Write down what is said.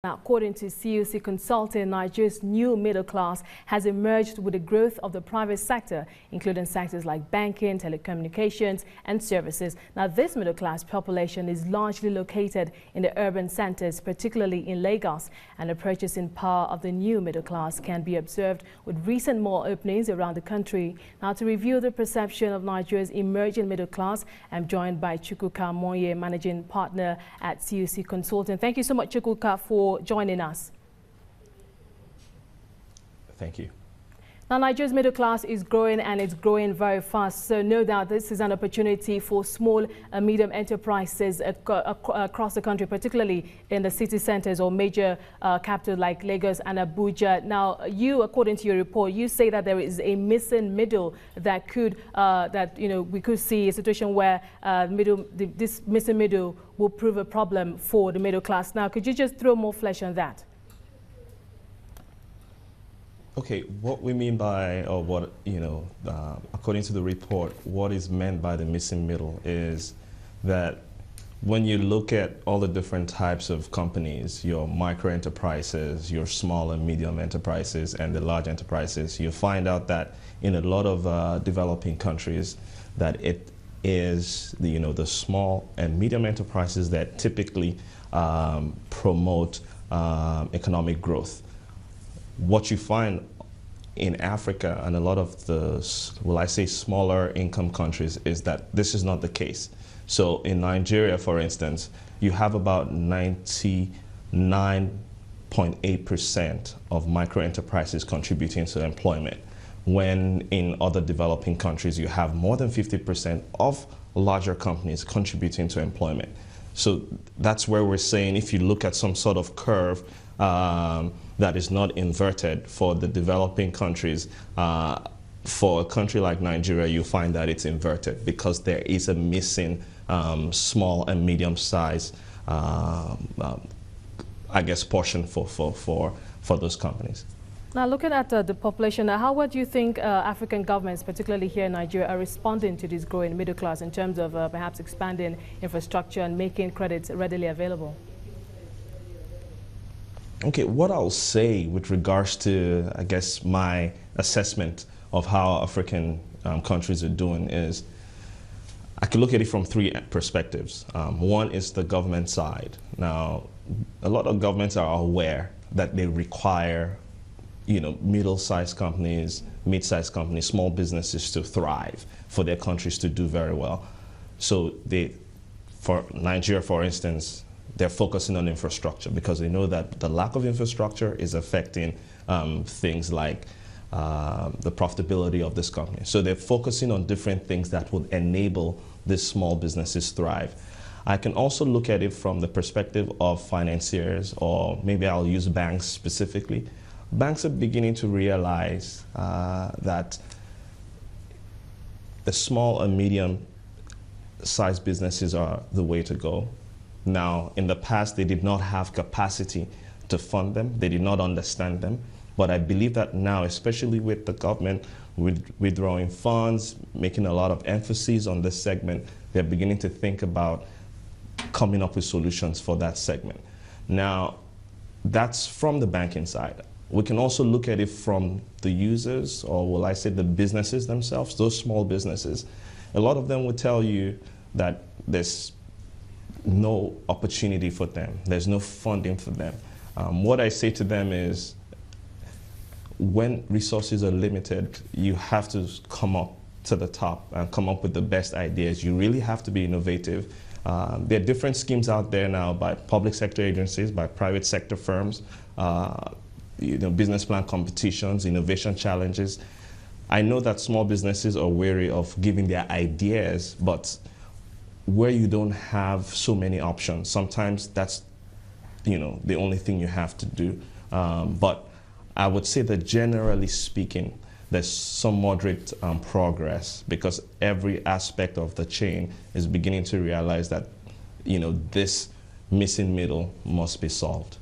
Now, according to CIUCI Consulting, Nigeria's new middle class has emerged with the growth of the private sector, including sectors like banking, telecommunications and services. Now, this middle class population is largely located in the urban centers, particularly in Lagos, and the purchasing power of the new middle class can be observed with recent mall openings around the country. Now, to review the perception of Nigeria's emerging middle class, I'm joined by Chukwuka Monye, managing partner at CIUCI Consulting. Thank you so much, Chukwuka, for joining us. Thank you. Now, Nigeria's middle class is growing, and it's growing very fast. So no doubt this is an opportunity for small and medium enterprises across the country, particularly in the city centers or major capitals like Lagos and Abuja. Now, you, according to your report, you say that there is a missing middle that could, we could see a situation where this missing middle will prove a problem for the middle class. Now, could you just throw more flesh on that? Okay, what we mean by, or what, according to the report, what is meant by the missing middle is that when you look at all the different types of companies, your micro enterprises, your small and medium enterprises, and the large enterprises, you find out that in a lot of developing countries that it is the small and medium enterprises that typically promote economic growth. What you find in Africa and a lot of the, smaller income countries is that this is not the case. So in Nigeria, for instance, you have about 99.8% of micro enterprises contributing to employment, when in other developing countries you have more than 50% of larger companies contributing to employment. So that's where we're saying, if you look at some sort of curve that is not inverted for the developing countries, for a country like Nigeria, you find that it's inverted because there is a missing small and medium size, portion for those companies. Now, looking at the population, how do you think African governments, particularly here in Nigeria, are responding to this growing middle class in terms of perhaps expanding infrastructure and making credits readily available? Okay, what I'll say with regards to, my assessment of how African countries are doing is, I could look at it from three perspectives. One is the government side. Now, a lot of governments are aware that they require middle-sized companies, mid-sized companies, small businesses to thrive, for their countries to do very well. So for Nigeria, for instance, they're focusing on infrastructure because they know that the lack of infrastructure is affecting things like the profitability of this company. So they're focusing on different things that would enable these small businesses thrive. I can also look at it from the perspective of financiers, or maybe I'll use banks specifically. Banks are beginning to realize that the small and medium-sized businesses are the way to go. Now, in the past, they did not have capacity to fund them. They did not understand them. But I believe that now, especially with the government withdrawing funds, making a lot of emphasis on this segment, they're beginning to think about coming up with solutions for that segment. Now, that's from the banking side. We can also look at it from the users, or the businesses themselves, those small businesses. A lot of them will tell you that there's no opportunity for them. There's no funding for them. What I say to them is, when resources are limited, you have to come up to the top and come up with the best ideas. You really have to be innovative. There are different schemes out there now by public sector agencies, by private sector firms, business plan competitions, innovation challenges. I know that small businesses are wary of giving their ideas, but where you don't have so many options, sometimes that's the only thing you have to do. But I would say that generally speaking, there's some moderate progress, because every aspect of the chain is beginning to realize that this missing middle must be solved.